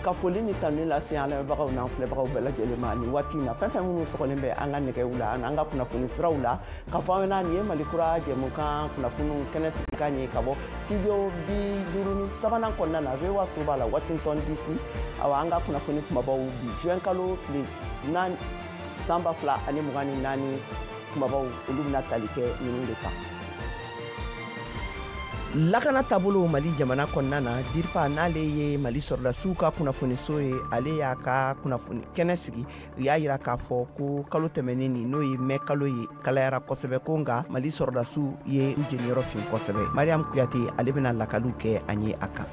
ka foli ni tanu lase an lamɛnbagaw n'an filɛbagaw bɛɛ lajɛlen ma ni waati in na fɛn fɛn minnu sɔgɔlen bɛ an ka nɛgɛw la an ka kunnafoni siraw la ka fɔ an ɲɛna nin ye Mali kura jɛmukan kunnafoniw kɛnɛ sigikan ye ka bɔ studio 53nan kɔnɔna na VOA so b'a la Washington DC awa an ka kunnafoni kumabaw bi juin kalo tile 4 san 2024 kumabaw olu bɛna tali kɛ ninnu de kan. Lakana taabolo Mali jamana kɔnɔna na DIRPA n'ale ye Mali sɔrɔdasiw ka kunnafoniso ye ale y'a ka kunnafoni kɛnɛ sigi u y'a yira k'a fɔ ko kalo tɛmɛnen nin n'o ye mai kalo ye kalayara kosɛbɛ ko nka Mali sɔrɔdasiw ye u jeniyɔrɔ fin kosɛbɛ. Mariam Kuyate ale bɛna lakaliw kɛ an ye a kan.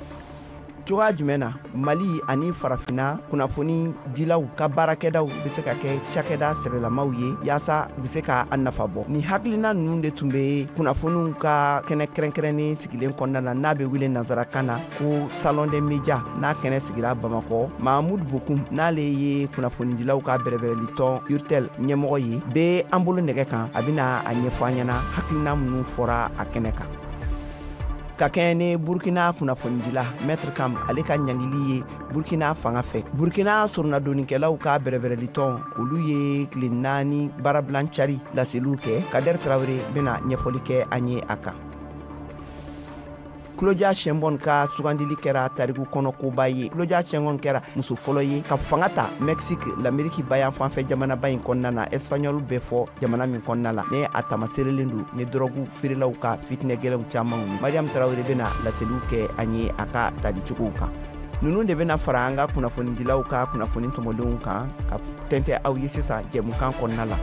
Cogoya jumɛn na Mali ani farafina kunnafoni dilaw ka baarakɛdaw bɛ se ka kɛ cakɛda sɛbɛlamaw ye yaasa u bɛ se ka nafa bɔ. Ni hakilina ninnu de tun bɛ kunnafoniw ka kɛnɛ kɛrɛnkɛrɛnnen sigilen kɔnɔna na n'a bɛ wele nanzarakan na ko salon des médias n'a kɛnɛ sigira Bamakɔ. Mahamudu Bokum n'ale ye kunnafonidilaw ka bɛrɛbɛrɛli tɔn URTEL ɲɛmɔgɔ ye bɛ an bolo nɛgɛ kan a bɛna a ɲɛfɔ an ɲɛna hakilina minnu fɔra a kɛnɛ kan. Ka kɛɲɛ ni Burkina kunnafonidila Maître Kam ale ka ɲangili ye Burkina fanga fɛ. Burkina soronadonikɛlaw ka bɛrɛbɛrɛli tɔn olu ye tile 4 baarabilan cari laseliw kɛ. Kader Traoré bɛna ɲɛfɔli kɛ an ye a kan. Claudia Sheinbaum ka sugandili kɛra tariku kɔnɔ koba ye. Claudia Sheinbaum kɛra muso fɔlɔ ye ka fanga ta Mexique l'Amérique bayan fanfɛ jamanaba in kɔnɔna na Espagnol bɛ fɔ jamana min kɔnɔna la ne a tamaserelen don ni drogue feerelaw ka fitinɛ gɛlɛnw caman ye. Mariam Traoré bɛna laseliw kɛ an ye a ka talicogow kan. Nunu de bɛna fara an ka kunnafonidilaw ka kunnafoni tɔmɔdenw kan ka tɛntɛ aw ye sisan jɛmukan kɔnɔna la.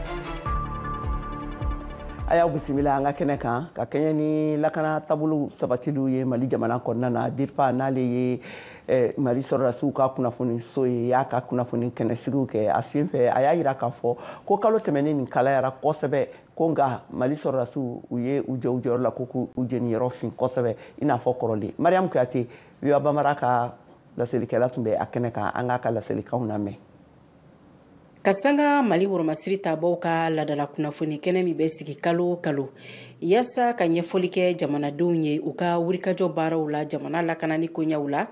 A y'aw bisimila an ka kɛnɛ kan ka kɛɲɛ ni lakana taabolo sabatiliw ye Mali jamana kɔnɔna na DIRPA n'ale ye Mali sɔrɔdasiw ka kunnafoniso ye y'a ka kunnafoni kɛnɛsigiw kɛ a sen fɛ a y'a yira k'a fɔ ko kalo tɛmɛnen nin kalayara kosɛbɛ ko nka Mali sɔrɔdasiw u ye u jɔ u jɔyɔrɔ la ko k'u jeniyɔrɔ fin kosɛbɛ i n'a fɔ kɔrɔlen. Mariam Kuyate VOA Bambara ka laselikɛla tun bɛ a kɛnɛ kan an k'a ka laselikanw lamɛn. Ka sanga Mali woromasiri taabɔw ka ladala kunnafoni kɛnɛ min bɛ sigi kalo kalo yaasa ka ɲɛfɔli kɛ jamanadenw ye u ka wulikajɔ baaraw la jamana lakanani koɲɛw la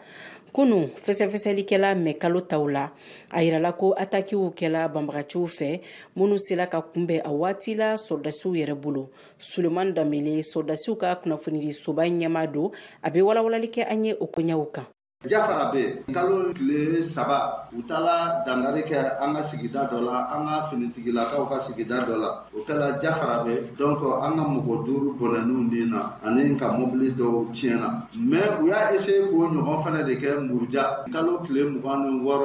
kunu fɛsɛfɛsɛlikɛla mɛ kalo taw la a yirala ko atakiw kɛla banbagaciw fɛ minnu sela ka kunbɛn a waati la sɔrɔdasiw yɛrɛ bolo. Suleman Danbele sɔrɔdasiw ka kunnafonidisoba ɲɛmaa don a bɛ walawalali kɛ an ye o koɲɛw kan. Jafara bɛ kalo tile 3 u taala dangari kɛ an ka sigida dɔ la an ka finitigilakaw ka sigida dɔ la o kɛla Jafara bɛ donc an ka mɔgɔ 5 bɔnɛniw nin na ani ka mobili dɔw tiɲɛna mais u y'a essayer k'o ɲɔgɔn fana de kɛ Muruja kalo tile 26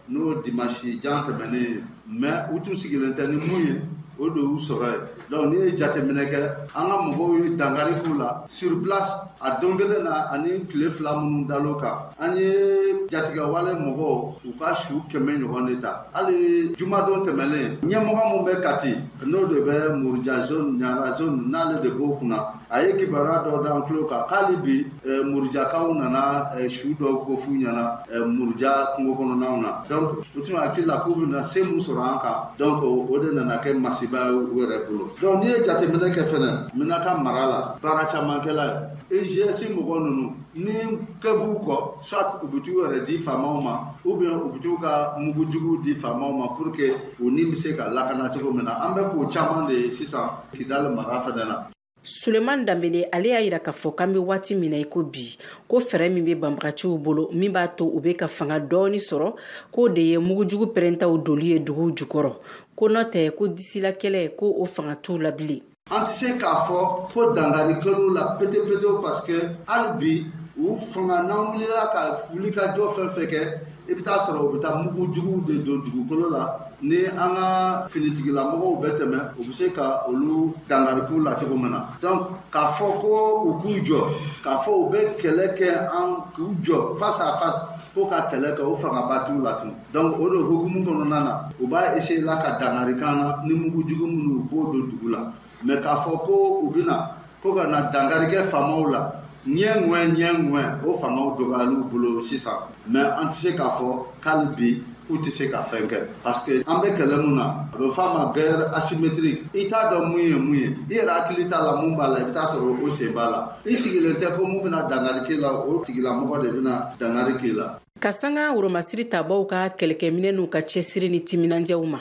n'o dimanche jan tɛmɛnen mais u tun sigilen tɛ ni mun ye o de y'u sɔrɔ ye. Donc n'i ye jateminɛ kɛ an ka mɔgɔw ye dangari k'u la sur place a don kelen na ani tile 2 minnu dal'o kan an ye jatigɛwale mɔgɔw u ka su 100 ɲɔgɔn de ta hali jumadon tɛmɛlen ɲɛmɔgɔ min bɛ Kati n'o de bɛ Muruja zone Ɲara zone n'ale de b'o kunna a ye kibaruya dɔ d'an tulo kan k'hali bi Murujakaw nana su dɔw ko f'u ɲɛna Muruja kungo kɔnɔnaw na donc u tun hakili la k'u bɛna se mun sɔrɔ an kan donc o de nana kɛ masiba u yɛrɛ bolo. Donc n'i ye jateminɛ kɛ fɛnɛ Minaka mara la baara caman kɛla ye EGS mɔgɔ ninnu ni kɛ b'u kɔ soit u bɛ t'u yɛrɛ di faamaw ma ou bien u bɛ t'u ka mugujugu di faamaw ma pour que u ni bɛ se ka lakana cogo min na an bɛ k'o caman de ye sisan Kidali mara fɛnɛ na. Suleman Danbele ale y'a yira k'a fɔ k'an bɛ waati min na i ko bi ko fɛɛrɛ min bɛ banbagaciw bolo min b'a to u bɛ ka fanga dɔɔni sɔrɔ k'o de ye mugujugu pɛrɛntaw doli ye duguw jukɔrɔ ko n'o tɛ ko disila kɛlɛ ko o fanga t'u la bilen. An tɛ se k'a fɔ ko dangari kɛl'u la pete-pete parce que hali bi u fanga n'an wulila ka wulikajɔ fɛn fɛn kɛ i bɛ taa sɔrɔ u bɛ taa mugujugu de don dugukolo la ni an ka finitigilamɔgɔw bɛ tɛmɛ u bɛ se ka olu dangari k'u la cogo min na. Donc k'a fɔ ko u k'u jɔ k'a fɔ u bɛ kɛlɛ kɛ an k'u jɔ face à face ko ka kɛlɛ kɛ o fangaba t'u la tun. Donc o de hukumu kɔnɔna na u b'a essayer la ka dangari kan na ni mugujugu minnu u b'o don dugu la mais k'a fɔ ko u bɛna ko ka na dangari kɛ faamaw la ɲɛ o fangaw dɔgɔyal'u bolo sisan mais an tɛ se k'a fɔ k'hali bi u tɛ se ka fɛn kɛ parce que an bɛ kɛlɛ mun na a bɛ fɔ a ma guerre asymétrique i t'a dɔn mun ye i yɛrɛ hakili t'a la mun b'a la i bɛ taa sɔrɔ o sen b'a la i sigilen tɛ ko mun bɛna dangari k'e la o tigilamɔgɔ de bɛna dangari k'e la. Ka sanga Woromasiri tabaw ka kɛlɛkɛminɛ n'u ka cɛsiri ni timinandiyaw ma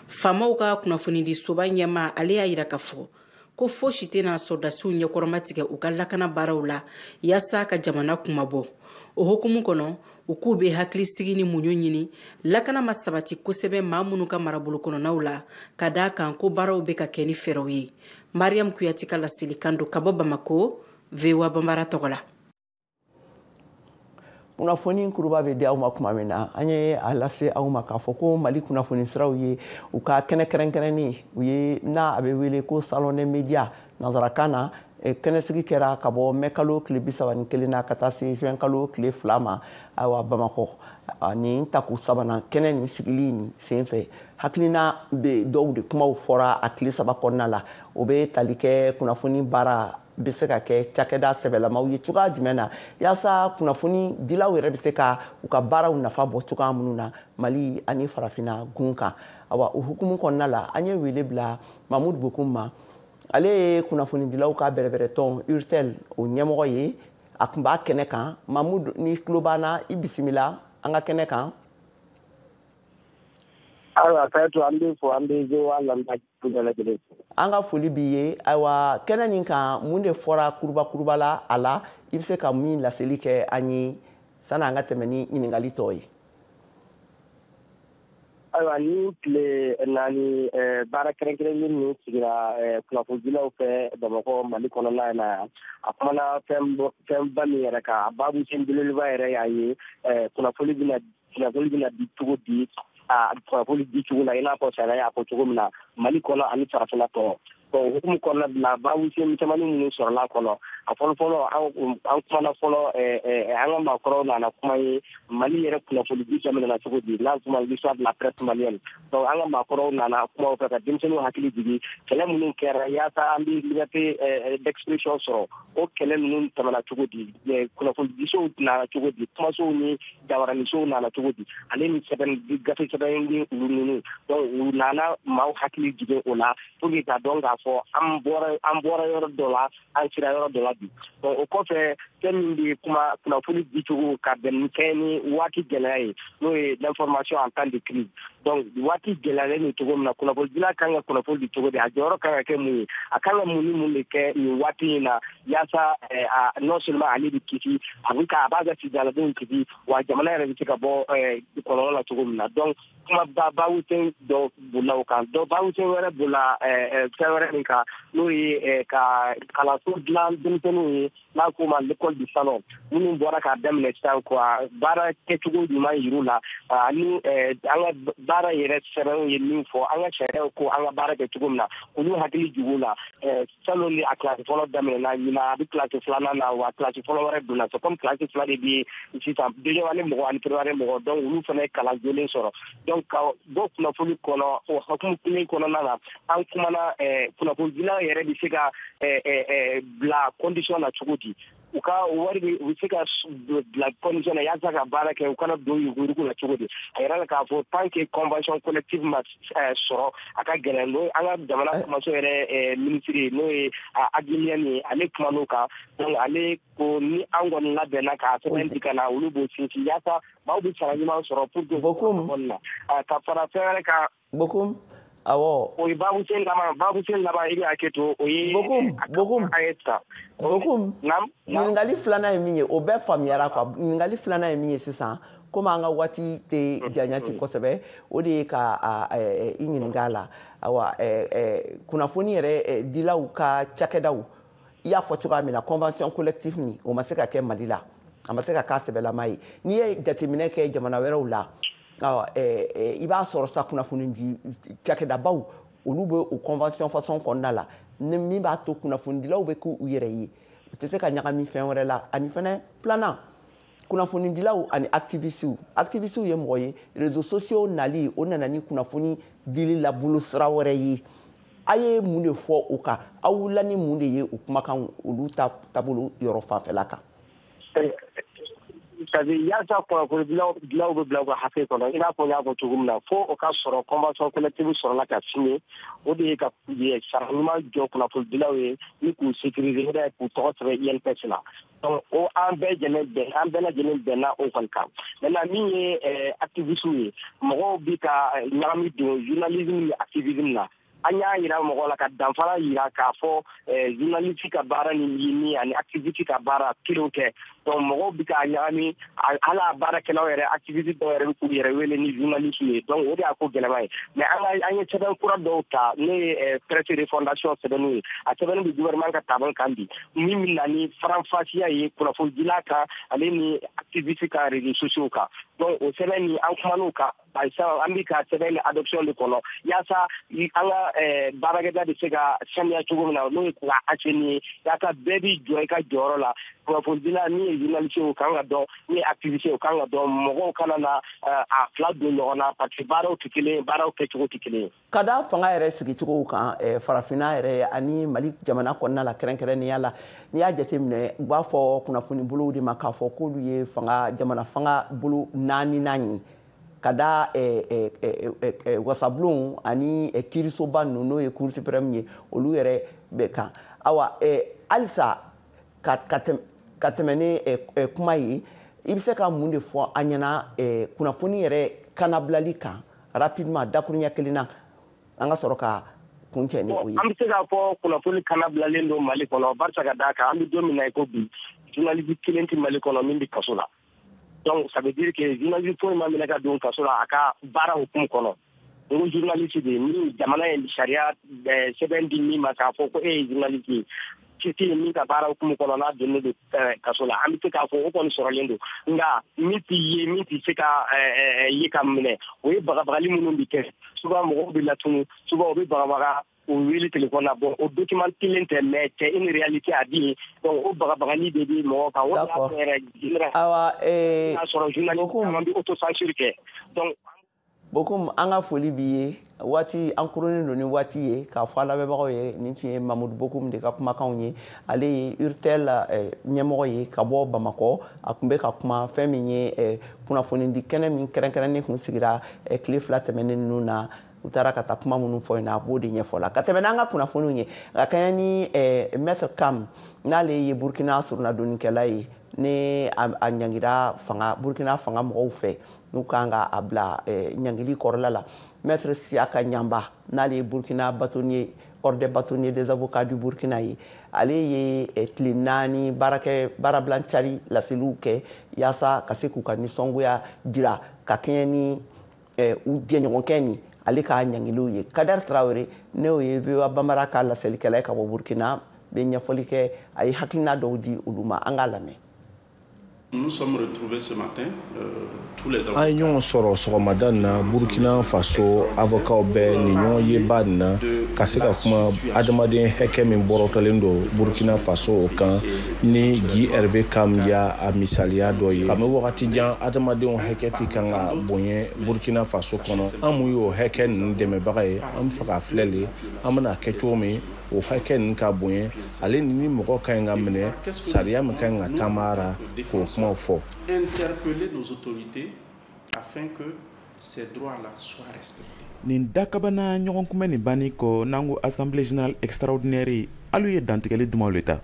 faamaw ka kunnafonidi soba ɲɛma ale y'a yira ka fɔ ko fosi tɛna sɔrdasiw ɲɛkɔrɔma tigɛ u ka lakana baaraw la yaasa ka jamana kumabɔ o hokumu kɔnɔ u k'u be hakilisigi ni muɲu ɲini lakana ma sabati kosɛbɛ maa minnu ka marabolo kɔnɔnaw la ka daa kan ko baaraw be ka kɛ ni fɛɛrɛw ye. Mariam Kuyati ka laselikan do ka bɔ Bamako, VOA Bambara tɔgɔ la. Kunnafoni kuruba bɛ di aw ma kuma min na an ye a lase aw ma k'a fɔ ko Mali kunnafoni siraw ye u ka kɛnɛ kɛrɛnkɛrɛnni u ye n'a bɛ wele ko salon des médias nanzarakan na kɛnɛsigi kɛra ka bɔ mai kalo tile 31 na ka taa se juin kalo tile 2 ma awa Bamakɔ nin taku sabanan kɛnɛ nin sigili nin senfɛ hakilina bɛ dɔw de kumaw fɔra a tile 3 kɔnɔna la o bɛ tali kɛ kunnafoni baara bɛ se ka kɛ cakɛda sɛbɛlamaw ye cogoya jumɛn na yaasa kunnafoni dilaw yɛrɛ bɛ se ka u ka baaraw nafa bɔ cogoya minnu na Mali ani farafina gun kan awa o hukumu kɔnɔna la an ye wele bila Mamudu Bokum ma ale ye kunnafoni dilaw ka bɛrɛbɛrɛtɔn URTEL o ɲɛmɔgɔ ye a tun b'a kɛnɛ kan Mamudu ni tulo b'an na i bisimila an ka kɛnɛ kan. Ayiwa kayatu an bɛ fɔ an bɛ VOA lamɛnbaga bɛɛ lajɛlen fo. An ka foli b'i ye ayiwa kɛnɛ nin kan mun de fɔra kuruba la a la i bɛ se ka min laseli kɛ an ye sani an ka tɛmɛ ni ɲininkali tɔ ye. Ayiwa ni tile 4 baara kɛrɛnkɛrɛnnen min sigira kunnafonidilaw fɛ Bamakɔ Mali kɔnɔna in na yan a kumana fɛnba min yɛrɛ kan a baabu sen belebeleba yɛrɛ y'a ye kunnafoni bɛna di cogo di kunnafoni di cogo la i n'a fɔ sariya y'a fɔ cogo min na Mali kɔnɔ ani farafina tɔ o hukumu kɔnɔna la baabu sen caman minnu sɔrɔla kɔnɔ a fɔlɔ an kumana fɔlɔ an ka maakɔrɔw nana kuma ye Mali yɛrɛ kunnafoni di daminɛna cogo di n'a kuma l'histoire de la presse malienne donc an ka maakɔrɔw nana kumaw fɛ ka denmisɛnninw hakili jigi kɛlɛ minnu kɛra yaasa an bɛ liberté d'expression sɔrɔ o kɛlɛ ninnu tɛmɛna cogo di kunnafoni disow nana cogo di kumasow ni jabaranisow nana cogo di ale ni gafe sɛbɛn ni olu ninnu donc u nana maaw hakili jigin o la pour que ka dɔn k'a fɔ an bɔra yɔrɔ dɔ la an sera yɔrɔ dɔ la bi donc o kɔfɛ fɛn min bɛ kuma kunnafoni dicogo ka bɛn ni fɛn ni waati gɛlɛya ye n'o ye l'information en temps de crise donc waati gɛlɛyalen ni cogo min na kunnafonidila kan ka kunnafoni di cogo di a jɔyɔrɔ kan ka kɛ mun ye a kan ka mun ni mun de kɛ nin waati in na yaasa non seulement ale bɛ kisi a b'a ka sidaladenw kisi wa jamana yɛrɛ bɛ se ka bɔ kɔlɔlɔ la cogo min na donc kuma bawusɛn dɔ bolila o kan donc bawusɛn wɛrɛ bolila fɛn wɛrɛ min kan n'o ye ka kalanso dilan denmisɛnninw ye n'a k'o ma l'école du salon minnu bɔra k'a daminɛ sisan quoi baara kɛcogo ɲuman yir'u la ani an ka baara yɛrɛ sɛbɛnw ye min fɔ an ka sariyaw ko an ka baara kɛ cogo min na olu hakili jig'u la salon ni a kilasi fɔlɔ daminɛna ɲinan a bɛ kilasi 2nan na wa kilasi fɔlɔ wɛrɛ donna c'est comme kilasi 2 de bɛ sisan deuxième année mɔgɔ ani première année mɔgɔ donc olu fana ye kalan jolen sɔrɔ donc ka bɔ kunnafoni kɔnɔ o hukumu kelen kɔnɔna na an kumana kunnafonidilaw yɛrɛ bɛ se ka bila condition na cogo di u ka wari u bɛ se ka bila condition na yaasa ka baara kɛ u kana don yugurugu la cogo di a yɛrɛ la k'a fɔ tant que convention collective ma sɔrɔ a ka gɛlɛn n'o an ka jamana kumaso yɛrɛ minisiri n'o ye Agiliyɛni ye ale kuman'o kan donc ale ko ni an kɔni labɛnna k'a sɛbɛn di ka na olu b'o sinsin yaasa maaw bɛ sara ɲuman sɔrɔ pour que ka fara fɛn wɛrɛ kan Bokum awɔ o ye baabusen laban i bɛ hakɛ to o ye Bokum ɲininkali filanan ye min ye o bɛɛ faamuyara quoi ɲininkali filanan ye min ye sisan komi an ka waati tɛ janya ten kosɛbɛ o de ye ka i ɲininka a la awa kunnafoni yɛrɛ dilaw ka cakɛdaw i y'a fɔ cogoya min na convention collective nin o ma se ka kɛ Mali la a ma se ka k'a sɛbɛlama ye n'i ye jateminɛ kɛ jamana wɛrɛw la i b'a sɔrɔ sa kunnafoni di cakɛdabaw olu bɛ o convention façon kɔnɔna la ni min b'a to kunnafonidilaw bɛ k'u yɛrɛ ye u tɛ se ka ɲagami fɛn wɛrɛ la ani fɛnɛ filanan kunnafonidilaw ani activistes ye mɔgɔ ye réseaux sociaux nali o nana ni kunnafoni dili la bolo sira wɛrɛ ye a ye mun de fɔ o kan aw wulila ni mun de ye o kumakan olu taabolo yɔrɔ fanfɛla kan c'est-à-dire yasa kunnafoni dilaw bɛ bila u ka hakɛ kɔnɔ i n'a fɔ n y'a fɔ cogo min na fo o ka sɔrɔ convention collective sɔrɔla ka signé o de ye ka sara ɲuman jɔ kunnafoni dilaw ye ni k'u sécuriser k'u tɔgɔ sɛbɛn INPS la donc o an bɛɛ lajɛlen bɛnna o kɔni kan maintenant min ye activiste ye mɔgɔw bi ka ɲagami don journalisme ni activisme na an y'a yira mɔgɔ la ka danfara yira k'a fɔ journaliste ka baara ni ani activiste ka baara kelen kɛ donc mɔgɔw bi ka ɲagami ala baarakɛlaw yɛrɛ activiste dɔw yɛrɛ k'u yɛrɛ wele ni journaliste ye donc o de y'a ko gɛlɛma ye mais an ye sɛbɛn kura dɔw ta ne ye presse de fondation sɛbɛnnu ye a sɛbɛnnu bi gouvernement ka taabolo kan bi min bɛ na ni faranfasiya ye kunnafonidila kan ale ni activiste ka réseaux sociaux kan donc o sɛbɛn ni an kuman'o kan an bɛ ka sɛbɛn ni adoption de kɔnɔ yaasa an ka baarakɛda de se ka saniya cogo min na n'o ye k'a assainir ye yaasa bɛɛ bi jɔ i ka jɔyɔrɔ la kunnafonidila min ye journaliste o kan ka dɔn min ye activiste o kan ka dɔn mɔgɔw kana na a fila don ɲɔgɔn na parce que baaraw tɛ kelen ye baaraw kɛcogo tɛ kelen ye. Ka da fanga yɛrɛ sigicogow kan farafinna yɛrɛ ani Mali jamana kɔnɔna la kɛrɛnkɛrɛnnenya la n'i y'a jateminɛ u b'a fɔ kunnafoni bolow de ma k'a fɔ k'olu ye jamana fanga bolo 4 ye ka da wasabulon ani kiirisoba ninnu n'o ye Cour suprême ye olu yɛrɛ bɛ kan awa halisa ka tɛmɛ ni kuma ye i bɛ se ka mun de fɔ an ɲɛna kunnafoni yɛrɛ kanabilali kan rapidement dakuruɲɛ kelen na an ka sɔrɔ ka kun cɛ ni o ye. An bɛ se k'a fɔ kunnafoni kanabilalen don Mali kɔnɔ barisa ka d'a kan an bɛ don min na i ko bi journaliste kelen tɛ Mali kɔnɔ min bɛ kaso la donc ça veut dire que journaliste foyi ma minɛ ka don kaso la a ka baara hukumu kɔnɔ n ko journaliste de ni jamana ye sariya sɛbɛn di min ma k'a fɔ ko e ye journaliste ye kiti min ka baara hukumu kɔnɔ n'a donnen don kaso la an bɛ se k'a fɔ o kɔni sɔrɔlen don nka min tɛ ye min tɛ se ka ye ka minɛ o ye bagabagali minnu bɛ kɛ souvent mɔgɔw bɛ latunu souvent o bɛ bagabaga o wele téléphone na bon o document kelen tɛ mais c'est une réalité à dire donc o bagabagali de bɛ mɔgɔ kan o y'a yɛrɛ awa n'a sɔrɔ journaliste caman bɛ autocensure kɛ donc Bokum an ka foli b'i ye waati an kurunin don ni waati ye k'a fɔ a lamɛnbagaw ye nin tun ye Mamudu Bokum de ka kumakanw ye ale ye URTEL ɲɛmɔgɔ ye ka bɔ Bamakɔ a tun bɛ ka kuma fɛn min ye kunnafoni di kɛnɛ min kɛrɛnkɛrɛnnen kun sigira tile 2 tɛmɛnen ninnu na u taara ka taa kuma minnu fɔ yen na a b'o de ɲɛfɔ la ka tɛmɛ n'an ka kunnafoniw ye ka kɛɲɛ ni Maître Kam n'ale ye Burkina surunadonnikɛla ye ni a ɲangira Burkina fanga mɔgɔw fɛ n'u kan ka a bila ɲangili kɔrɔla la Maître Siaka Ɲamba n'ale ye Burkina bâtonnier ordre des bâtonniers des avocats du Burkina ye ale ye tile 4 baarabilan cari laseliw kɛ yaasa ka se k'u ka nisɔngoya jira ka kɛɲɛ ni u jɛɲɔgɔnkɛ ni ale ka ɲangiliw ye Kadɛri Tarawele n'o ye VOA Bambara ka laselikɛla ye ka bɔ Burkina bɛ ɲɛfɔli kɛ a ye hakilina dɔw di olu ma an k'a lamɛn. Nous sommes retrouvés ce matin, tous les avocats. An ye ɲɔgɔn sɔrɔ sɔgɔmada na Burkina Faso avocaw bɛɛ ni ɲɔgɔn ye ba na ka se ka kuma adamaden hakɛ min bɔrɔtɔlen don Burkina Faso kan ni Guy Hervé Kam ya a misaliya dɔ ye. Ka mɛ wagati jan adamadenw hakɛ tɛ kan ka bonɲɛ Burkina Faso kɔnɔ. An mun y'o hakɛ ninnu dɛmɛbaga ye an bɛ fɛ ka filɛ le an bɛna kɛ cogo min o hakɛ ninnu ka bonɲɛ ale ni mɔgɔ ka ɲi ka minɛ sariya min ka ɲi ka taamara k'o kumaw fɔ. Interpeller nos autorités afin que ces droits-là soient respectés. Nin dakabana ɲɔgɔn kunbɛn nin banni kɔ n'an ko assemblée générale extraordinaire alu ye dantigɛli dumanw le ta.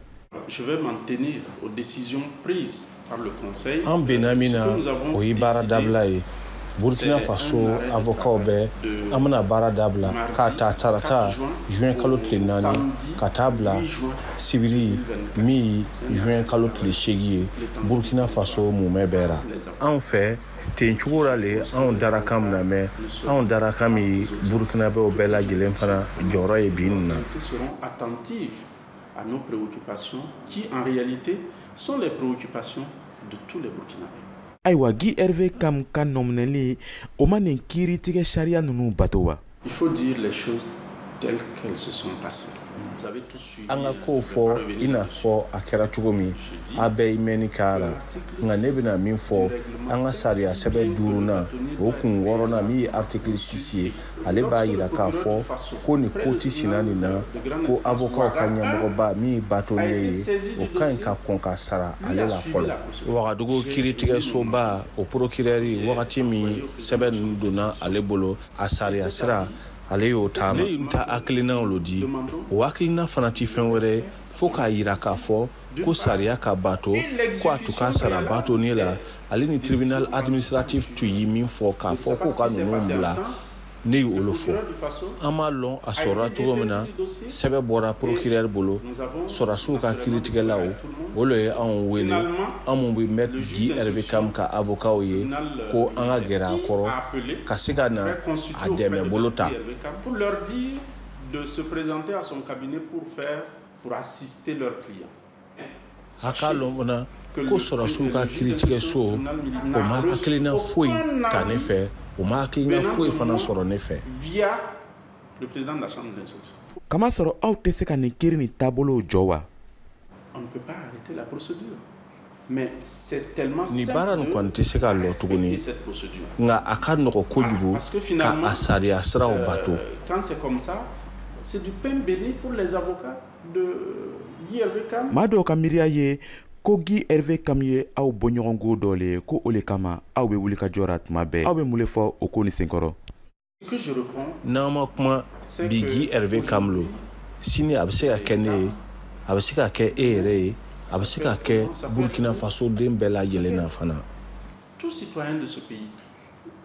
Je vais m'en tenir aux décisions prises par le conseil. An bɛnna min na o ye baara dabila ye. Burkina Faso avocaw bɛɛ an bɛna baara dabila k'a ta tarata juin kalo tile 4 ka taa bila sibiri min juin kalo tile 8 ye Burkina Faso mumɛ bɛɛ ra. Anw fɛ ten cogo la le anw dara kan min na mɛ anw dara kan min Burkinabɛw bɛɛ lajɛlen fana jɔyɔrɔ ye bi nin na. Seront attentives à nos préoccupations qui en réalité sont les préoccupations de tous les Burkinabés. Ayiwa Guy Hervé Kam ka nɔminɛli o ma nin kiiritigɛ sariya ninnu bato wa. Il faut dire les choses telles qu'elles se sont passées. Vous avez tous suivi. Anga ko fo ina fo akera chugomi abe imeni kara nga nebina min fo anga saria sebe duruna okun worona mi article 6 ale ba yira ka fo ko ni koti sinani na ko avocat kanya mogoba mi batoniye o kan ka konka sara ale la fo wa dugo kiritige soba o procureur wakati mi sebe nduna ale bolo asaria sira ale yo tama ta aklina olodi o aklina fanati fenwere foka yira ka fo ko saria ka bato ko atuka sara bato ni la ale ni tribunal administratif tu yi min fo ka fo ko ka no mbla ne olofo amalon asora tugomena sebe bora procureur bolo sora suka critique lawo wolo e an wele amu bi met gi Hervé Kam ka avocat oye ko anga gera koro kasika na ademe bolota pour leur dire de se présenter à son cabinet pour assister leurs clients. Akalo mona ko sora suka critique so o ma aklina foi kanefe o ma aklina foi fana soro nefe via le président de la chambre d'instruction. Kama soro aw tese ka ni kiri ni tabolo jowa. On ne peut pas arrêter la procédure. Mais c'est tellement ni simple. baran ko tese ka lo tuguni nga akano ko kojugo ka asari asra o bato. Quand c'est comme ça, c'est du pain béni pour les avocats de Guy Hervé Kam. Mado kamiria ye ko Guy Hervé Kam ye aw bonyorongo dole ko ole kama aw be wuli ka jorat mabe aw be mule fo o ko ni senkoro. Que je réponds nama kuma bi Guy Hervé Kam lo sini abse ka kene abse ka ke ere abse ka ke Burkina Faso dembela yelena fana. Tout citoyen de ce pays,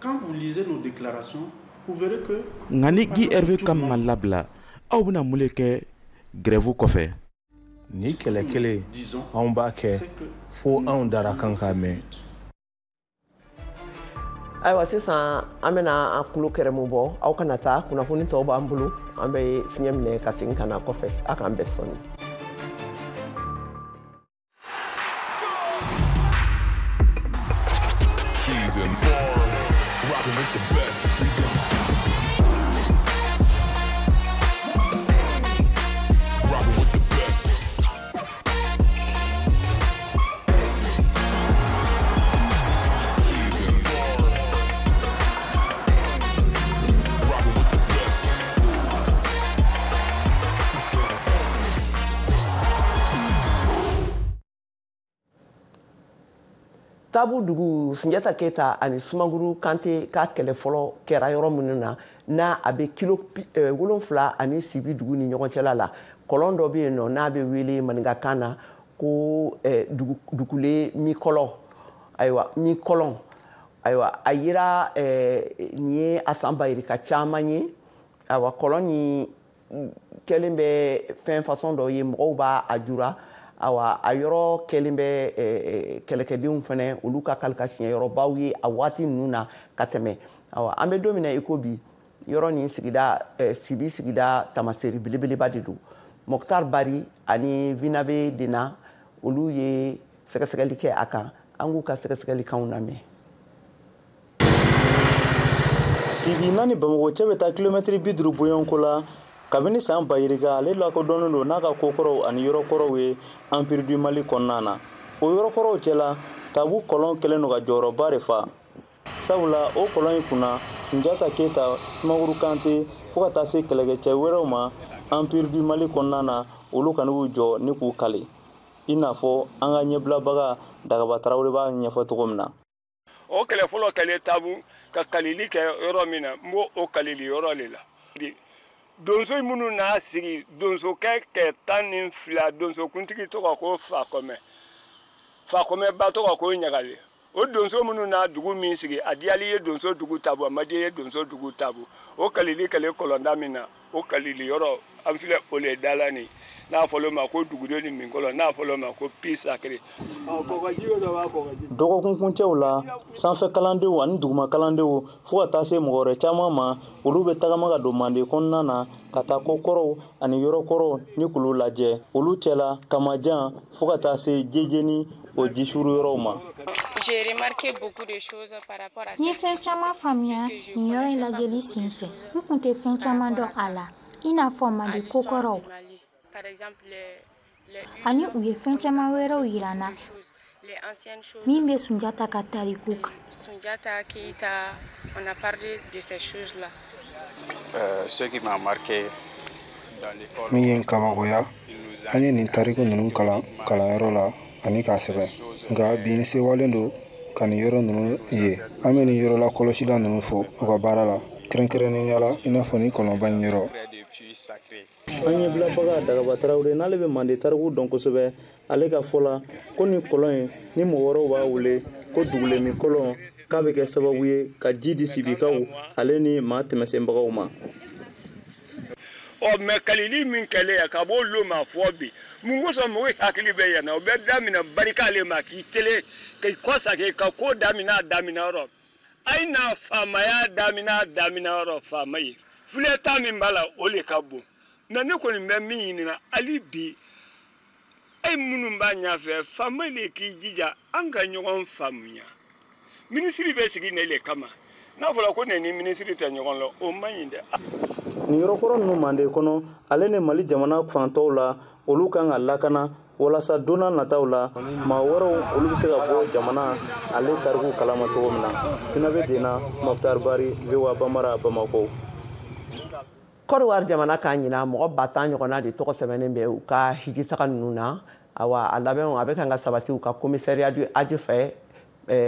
quand vous lisez nos déclarations, vous verrez que ngani Guy Hervé Kam malabla aw buna mule ke grève kofe ni kele on ba ke fo on dara kanka me aywa sisan an bɛna an kulo kɛrɛmu bɔ aw kana taa kunnafoni tɔw b'an bolo an bɛ fiɲɛ minɛ ka segin ka na kɔfɛ a k'an bɛɛ sɔnni. Season 4, rocking with the best. Rocking with the best. Season 4, rocking with the best. Let's go. Tabu dugu Sunjata Keita ani Sumanguru Kante ka kɛlɛ fɔlɔ kɛra yɔrɔ minnu na n'a a bɛ kilo 7 ani Sibi dugu ni ɲɔgɔn cɛla la kɔlɔn dɔ bɛ yen nɔ n'a bɛ wele maninkakan na ko dugukule mikɔlɔ ayiwa mikɔlɔn ayiwa a yira nin ye Asan Bayirika caman ye ayiwa kɔlɔn ni kɛlen bɛ fɛn façon dɔ ye mɔgɔw b'a a jura awa a yɔrɔ kɛlen bɛ kɛlɛkɛdenw fana olu ka kalikasiɲɛ yɔrɔbaw ye a waati ninnu na ka tɛmɛ awa an bɛ don min na i ko bi yɔrɔ nin sigida Sibi sigida tamaseri belebeleba de don Mokhtar Bari ani Vinabe Dena olu ye sɛgɛsɛgɛli kɛ a kan an k'u ka sɛgɛsɛgɛlikanw lamɛn. Sibi n'a ni Bamakɔ cɛ bɛ taa kilomɛtiri 50 bɔɲɔgɔnko la kabini San Bayirika ale lakodɔnnen don n'a ka kokɔrɔw ani yɔrɔkɔrɔw ye Empire du Mali kɔnɔna na o yɔrɔkɔrɔw cɛla Tabu kɔlɔn kɛlen don ka jɔyɔrɔba de fa sabula o kɔlɔn in kunna Sunjata Keita Sumaworo Kante fo ka taa se kɛlɛkɛcɛ wɛrɛw ma Empire du Mali kɔnɔna na olu kana u jɔ ni k'u kali i n'a fɔ an ka ɲɛbilabaga Dagaba Tarawele b'a ɲɛfɔ cogo min na o kɛlɛ fɔlɔ kɛlɛ Tabu ka kalili kɛ yɔrɔ min na n b'o o kalili yɔrɔ de la donso minnu n'a sigi donsokɛ kɛ 12 donsokuntigi tɔgɔ ko Fakɔmɛ ba tɔgɔ ko Ɲagale o donso minnu n'a dugu min sigi a diyali ye donso dugu Tabu a ma diya ye donso dugu Tabu o kalili kɛlɛ kɔlɔnda min na o kalili yɔrɔ an filɛ o le dala ni n'a fɔlɔ ma ko dugudenw ni minkɔlɔ n'a fɔlɔ ma ko Pi Sacré dɔgɔkun kuncɛw la sanfɛ kalandenw ani duguma kalandenw fo ka taa se mɔgɔ wɛrɛ caman ma olu bɛ tagama ka don Mande kɔnɔna na ka taa kokɔrɔw ani yɔrɔkɔrɔw ni k'olu lajɛ olu cɛla Kamajan fo ka taa se Jejeni o jisuru yɔrɔw ma. N ye fɛn caman faamuya nin yɔrɔ in lajɛli senfɛ n kun tɛ fɛn caman dɔn a la i n'a fɔ Mali kokɔrɔw ani u ye fɛn caman wɛrɛw yira n na min bɛ Sunjata ka tariku kan. Sunjata Keita, on a parlé de ces choses-là. Ce qui m'a marqué dans l'école, min ye n kabakoya an ye nin tariku ninnu kalan kalanyɔrɔ la ani k'a sɛbɛn nka bi n sewalen don ka nin yɔrɔ ninnu ye an bɛ nin yɔrɔ la kɔlɔsila ninnu fɔ u ka baara la kɛrɛnkɛrɛnnenya la i n'a fɔ ni kɔlɔnba in yɔrɔ. an ye bilabaga Dagaba Tarawele n'ale bɛ Mande tariku dɔn kosɛbɛ ale ka fɔ la ko nin kɔlɔn in ni mɔgɔ wɛrɛw b'a wele ko dugulemi kɔlɔn k'a bɛ kɛ sababu ye ka ji di sibikaw ale ni maa tɛmɛsenbagaw ma. mɛ kalili min kɛlen ya ka bɔ olu ma fɔ bi mun kosɔn mɔgɔw hakili bɛ yan na o bɛ daminɛ barika ale ma k'i tele k'i kɔsage ka ko daminɛ yɔrɔ a ye n'a faamaya daminɛ yɔrɔ faama ye filɛta min b'a la o de ka bon mɛ ne kɔni bɛ min ɲinina hali bi e minnu b'a ɲɛfɛ faama de k'i jija an ka ɲɔgɔn faamuya minisiri bɛ sigi ne le kama n'a fɔra ko nin ni minisiri tɛ ɲɔgɔn la o man ɲi dɛ. nin yɔrɔ kɔrɔ ninnu Mande kɔnɔ ale ni Mali jamana fantɔw la olu kan ka lakana walasa donna nataw la maa wɛrɛw olu bɛ se ka bɔ jamana ale tariku kalama cogo min na. Finabe Dena, Maptar Bari, VOA Bambara, Bamako. Kɔrɔwari jamana k'a ɲina mɔgɔ 10,000 ɲɔgɔnna de tɔgɔ sɛbɛnnen bɛ u ka hijitaga ninnu na awa a labɛnw a bɛ kan ka sabati u ka commissariat du Hajj fɛ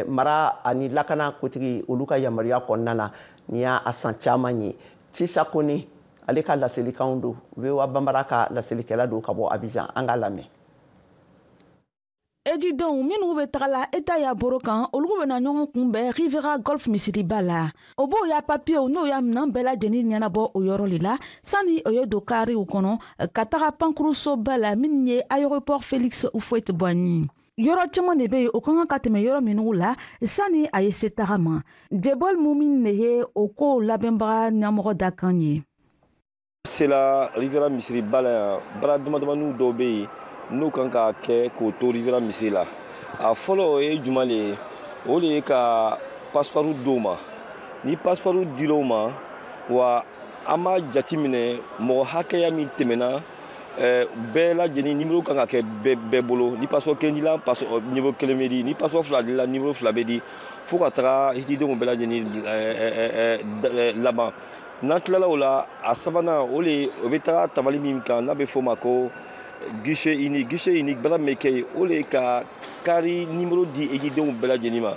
mara ani lakana kotigi olu ka yamaruya kɔnɔna na ni y'a san caman ye. Cisa Kone ale ka laselikanw don VOA Bambara ka laselikɛla don ka bɔ Abidjan an ka lamɛn. Ejidenw minnu bɛ taga la Eta y'a boro kan olu bɛna ɲɔgɔn kunbɛn Rivera Golf misiriba la o b'o y'a papiyew n'o y'a minɛn bɛɛ lajɛlen ɲɛnabɔ o yɔrɔ le la sani o ye don kariw kɔnɔ ka taga pankurusoba la min ye aéroport Félix Houphouët-Boigny. Yɔrɔ caman de bɛ yen o kan ka tɛmɛ yɔrɔ minnu la sani a ye se taga ma. Jebol Mumin ne ye o ko labɛnbaga ɲɛmɔgɔ da kan ye. C'est la Rivera misiriba la bara damadamaniw dɔw bɛ yen n'u kan ka kɛ k'o to Rivera misiri la a fɔlɔ o ye juma le ye o de ye ka passeport d'o ma ni passeport dir'o ma wa an b'a jate minɛ mɔgɔ hakɛya min tɛmɛna bɛɛ lajɛlen numéro kan ka kɛ bɛɛ bolo ni passeport kelen dila numéro kelen bɛ di ni passeport fila dila numéro fila bɛ di fo ka taga hitidenw bɛɛ lajɛlen laban n'an tilala o la a sabanan o bɛ taga tabali min kan n'a bɛ f'o ma ko guichet unique baara min bɛ kɛ yen o de ye ka kari numéro di hitidenw bɛɛ lajɛlen ma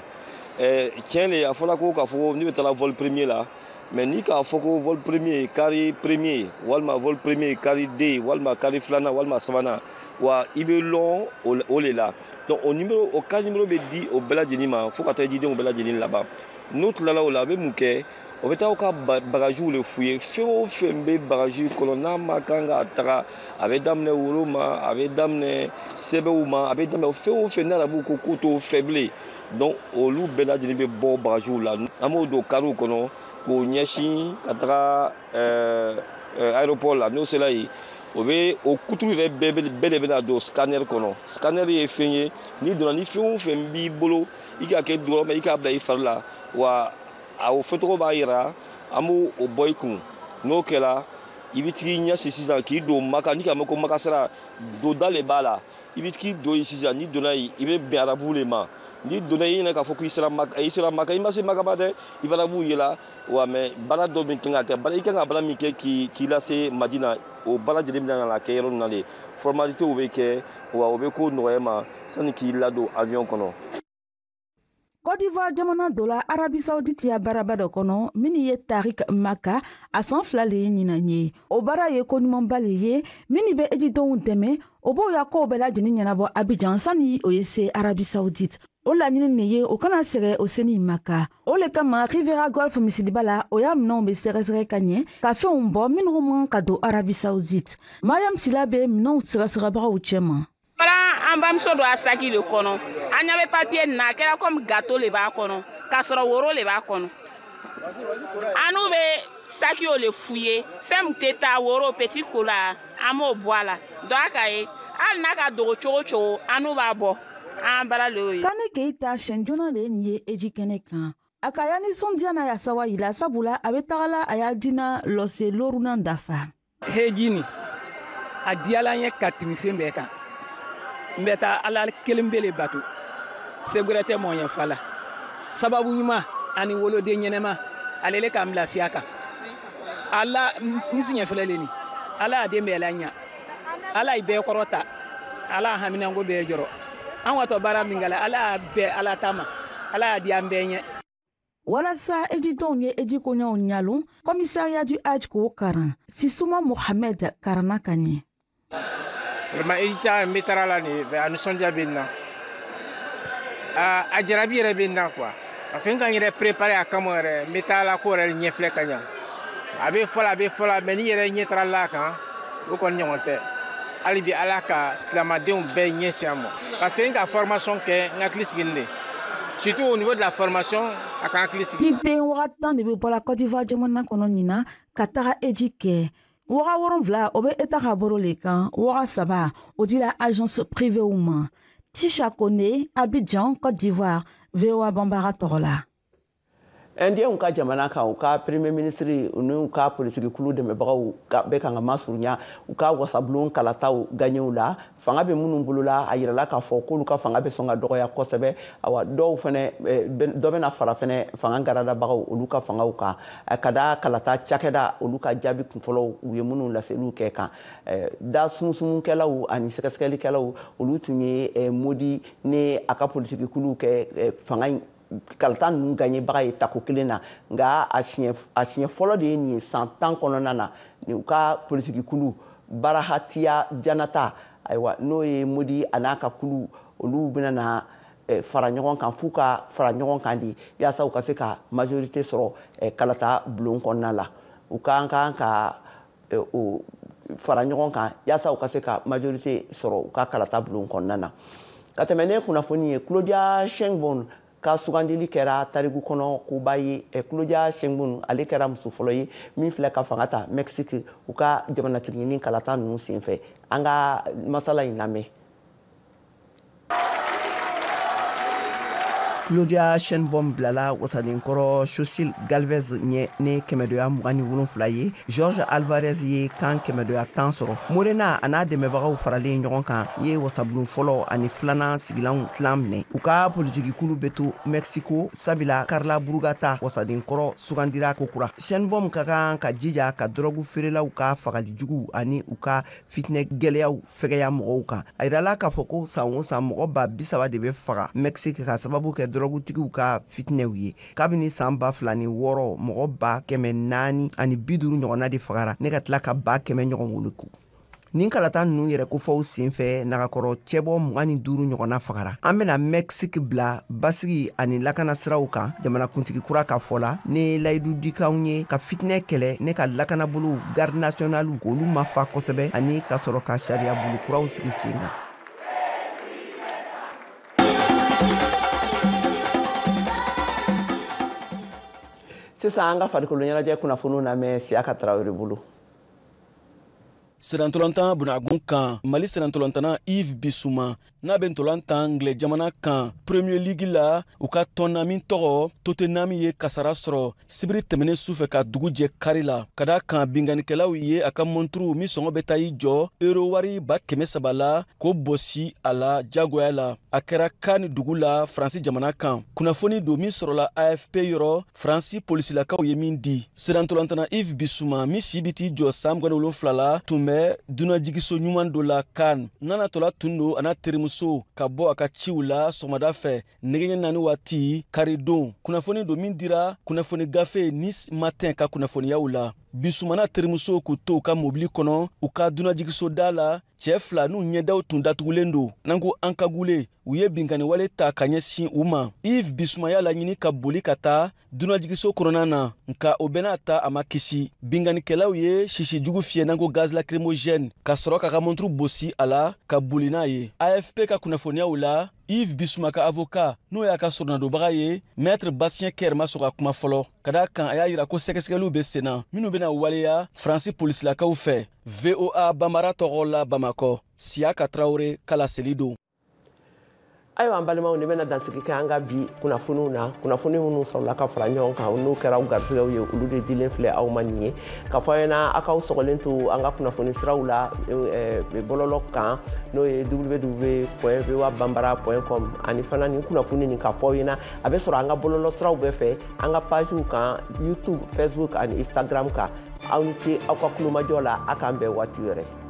tiɲɛ le a fɔra ko k'a fɔ ne bɛ taga vol premier la mais ni k'a fɔ ko vol premier kari premier walima vol premier kari D walima kari filanan walima sabanan wa i bɛ lɔn o le la donc o kari numéro bɛ di o bɛɛ lajɛlen ma fo ka taa hitidenw bɛɛ lajɛlen laban n'o tilala o la a bɛ mun kɛ o bɛ taa aw ka bagages le f'u ye fɛn o fɛn bɛ bagages kɔnɔ n'a ma kan ka taga a bɛ daminɛ woro ma a bɛ daminɛ sɛbɛnw ma a bɛ daminɛ fɛn o fɛn n'arabu ko k'o t'o fɛ bilen donc olu bɛɛ lajɛlen bɛ bɔ bagages la an b'o don kariw kɔnɔ k'o ɲɛsin ka taga aéroport la n'o sera yen o bɛ o kuturu yɛrɛ bɛɛ de bɛna don scanner kɔnɔ scanner ye fɛn ye n'i donna ni fɛn o fɛn b'i bolo i k'a kɛ dɔrɔn i k'a bila i fari la wa a o fɔtɔgɔ b'a yira an b'o bɔ i kun n'o kɛra i bɛ tigi ɲɛsin sisan k'i don maka ni k'a mɛn ko makasara donda le b'a la i bɛ tigi don yen sisan n'i donna yen i bɛ bɛn arabu le ma n'i donna yen i ɲɛna k'a fɔ k'i sera maka i ma se makaba dɛ i bɛ arabu ye la wa mɛ baara dɔ bɛ kan ka kɛ i kan ka baara min kɛ k'i lase Madina o baara lajɛlen bɛna na kɛ yɔrɔ min na de formalités bɛ kɛ wa o bɛ ko nɔgɔya ma sani k'i ladon avion kɔnɔ. Côte d'Ivoire jamana dɔ la Arabie Saoudite ya baaraba dɔ kɔnɔ min ye Tarik Maka a san 2 le ye ɲinan ye o baara ye ko ɲumanba le ye min bɛ ejidenw dɛmɛ o b'o ya kow bɛɛ lajɛlen ɲɛnabɔ Abidjan sani o ye se Arabie Saoudite o laɲini ne ye o kana sɛgɛ o seni Maka o le kama Rivera Golf misiriba la o y'a minɛnw bɛ sɛgɛsɛgɛ ka ɲɛ ka fɛnw bɔ minnu man ka don Arabie Saoudite Mariam Sila bɛ minɛnw sɛgɛsɛgɛbagaw cɛma. An bamuso don a saki de kɔnɔ an ɲɛ bɛ papier nin na a kɛra comme gâteau le b'a kɔnɔ k'a sɔrɔ woro le b'a kɔnɔ an n'u bɛ sakiw le f'u ye fɛn min tɛ taa woro petit ko la an m'o bɔ a la donc a ka ye hali n'a ka dogo cogo o cogo an n'u b'a bɔ an baara le y'o ye. Kane Keita siyɛn joona le ye nin ye eji kɛnɛ kan a ka ya nisɔndiya n'a ya sawa yila sabula a bɛ tagala a y'a dina lɔse lorunan dafa. hejini a diyala n ye ka timi fɛn bɛɛ kan n bɛ taa ala kelen bele bato segurɛ tɛ mɔɲɛ fa la sababu ɲuman ani woloden ɲɛnɛma ale le k'an bila siya kan ala n siɲɛ filɛ le ni ala y'a den bɛɛ la ɲa ala ye bɛɛ kɔrɔ ta ala y'a haminanko bɛɛ jɔrɔ an ka tɔ baara min kɛla ala y'a bɛɛ ala ta ma ala y'a di an bɛɛ ɲɛ. walasa ejidenw ye ejikoɲɛw ɲalon komisariya du hajj k'o karan sisuma mohamed karana ka ɲɛ. vraiment ejita n bɛ taara la nin a nisɔndiya bɛ n na a jarabi yɛrɛ bɛ n na quoi parce que n ka n yɛrɛ préparer a kama yɛrɛ n bɛ taa la ko yɛrɛ ɲɛfilɛ ka ɲa a bɛ fɔ la mais ni yɛrɛ ɲɛ taara la kan o kɔni ɲɔgɔn tɛ hali bi ala ka silamadenw bɛɛ ɲɛsin a ma parce que n ka formation kɛ n hakili sigini de surtout au niveau de la formation a ka hakili sigi. ni den wagatan de bɛ bɔla Côte d'Ivoire jamana kɔnɔ nin na ka taga eji kɛ waga 7 o bɛ eta ka bolo le kan waga 3 o dira agence privée ma Tisha Kone Abidjan Côte d'Ivoire VOA Bambara tɔgɔ la. Indien ka jamana kan u ka premier ministre n'u ka politique kulu dɛmɛbagaw bɛ kan ka masurunya u ka wasabulon kalataw gagneu la fanga bɛ minnu bolo la a yirala k'a fɔ k'olu ka fanga bɛ sɔn ka dɔgɔya kosɛbɛ awa dɔw fɛnɛ dɔ bɛna fara fɛnɛ fanga garadabagaw olu ka fangaw kan ka da kalata cakɛda olu ka jaabi kunfɔlɔw u ye minnu laseliw kɛ kan da sumusumukɛlaw ani sɛgɛsɛgɛlikɛlaw olu tun ye Modi ni a ka politique kulu kɛ fanga kalata ninnu gagnebaga ye tako kelen na nka a siɲɛ fɔlɔ de ye nin san 10 kɔnɔna na ni u ka politique kulu Barahatiya Janata ayiwa n'o ye Modi a n'a ka kulu olu bɛna na fara ɲɔgɔn kan f'u ka fara ɲɔgɔn kan de yaasa u ka se ka majorité sɔrɔ kalata bulon kɔnɔna la u kan ka fara ɲɔgɔn kan yaasa u ka se ka majorité sɔrɔ u ka kalata bulon kɔnɔna na ka tɛmɛ ne kunnafoni ye Claudia Sheinbaum ka sugandili kɛra tariku kɔnɔ koba ye Claudia Sheinbaum ale kɛra muso fɔlɔ ye min filɛ ka fanga ta Mexique u ka jamanatigi ɲini kalata ninnu senfɛ an ka masala in lamɛn. Claudia Sheinbaum bilala wasadenkɔrɔ Xochitl Galvez ɲɛ ni 227 ye George Alvarez ye kan 210 sɔrɔ Morena a n'a dɛmɛbagaw faralen ɲɔgɔn kan ye wasabulon fɔlɔ ani filanan sigilanw tilan minɛ u ka politiki kulu bɛ to Mexico sabila Carla Burgata wasadenkɔrɔ sugandira kokura Sheinbaum ka kan ka jija ka drogue feerelaw ka fagali jugu ani u ka fitinɛ gɛlɛyaw fɛgɛya mɔgɔw kan a yirala k'a fɔ ko san o san mɔgɔ 30 de bɛ faga Mexique ka sababu kɛ drogutigiw ka fitinɛw ye kabini san 2006 mɔgɔ 450 ɲɔgɔnna de fagara ne ka tila ka 100 ɲɔgɔn woloku nin kalata ninnu yɛrɛ kofɔw senfɛ nagakɔrɔ cɛbɔ 25 ɲɔgɔnna fagara an bɛna Mexique bila basigi ani lakana siraw kan jamanakuntigi kura ka fɔ la ne layidu dikanw ye ka fitinɛ kɛlɛ ne ka lakanabolo garde nationale k'olu mafa kosɛbɛ ani ka sɔrɔ ka sariya bulu kuraw sigi sen kan. Sisan an ka farikolo ɲɛnajɛ kunnafoniw lamɛn Siyaka Tarawele bolo. Sirantolantan bunagun kan Mali sirantolantana Yves Bissouma n'a bɛ ntolantan Anglais jamana kan Premier League la u ka tɔnna min tɔgɔ Tottenham ye kasara sɔrɔ sibiri tɛmɛnen sufɛ ka dugu jɛ kari la ka da kan binganikɛlaw ye a ka monturu min sɔngɔ bɛ taa i jɔ euro wari 300 la k'o bosi a la jagoya la a kɛra kan dugu la Faransi jamana kan kunnafoni don min sɔrɔla AFP yɔrɔ Faransi polisilakaw ye min di sirantolantana Yves Bissouma min si bi t'i jɔ san 27 la tun bɛ dunajigiso ɲuman dɔ la kan nana tola tun do a n'a terimuso ka bɔ a ka ciw la sɔgɔmada fɛ nɛgɛ 4 waati karidon kunnafoni don min dira kunnafoni gafe Nice Matin ka kunnafoniyaw la Bissouma n'a terimuso k'u to u ka mobili kɔnɔ u ka dunajigiso da la cɛ 2 n'u ɲɛdaw tun datugulen don n'an ko an kagule u ye binganiwale ta ka ɲɛsin u ma Yves Bissouma y'a laɲini ka boli ka taa dunajigiso kɔnɔna na nka o bɛna ta a ma kisi binganikɛlaw ye sisi jugu fiyɛ n'an ko gaz lacrymogène ka sɔrɔ ka ka monturu bosi a la ka boli n'a ye AFP ka kunnafoniyaw la Yves Bissouma ka avocat n'o y'a ka sɔrɔnadobaga ye maître Bastien Kɛr ma sɔn ka kuma fɔlɔ ka da kan a y'a yira ko sɛgɛsɛgɛliw bɛ sen na minnu bɛna waleya Faransi polisilakaw fɛ VOA Bambara tɔgɔ la Bamakɔ Siyaka Tarawele kala seli don. ayiwa an balimaw ni bɛna dansigi kɛ an ka bi kunnafoniw na kunnafoni minnu sɔrɔla ka fara ɲɔgɔn kan n'o kɛra aw garisɛgɛw ye olu de dilen filɛ aw ma nin ye k'a fɔ aw ɲɛna aw k'aw sɔgɔlen to an ka kunnafoni siraw la bɔlɔlɔ kan n'o ye www.voabambara.com ani fana nin kunnafoni nin k'a fɔ aw ɲɛna a bɛ sɔrɔ an ka bɔlɔlɔ siraw bɛɛ fɛ an ka pagew kan YouTube, Facebook ani Instagram kan aw ni ce aw ka kulomajɔ la a k'an bɛn waati wɛrɛ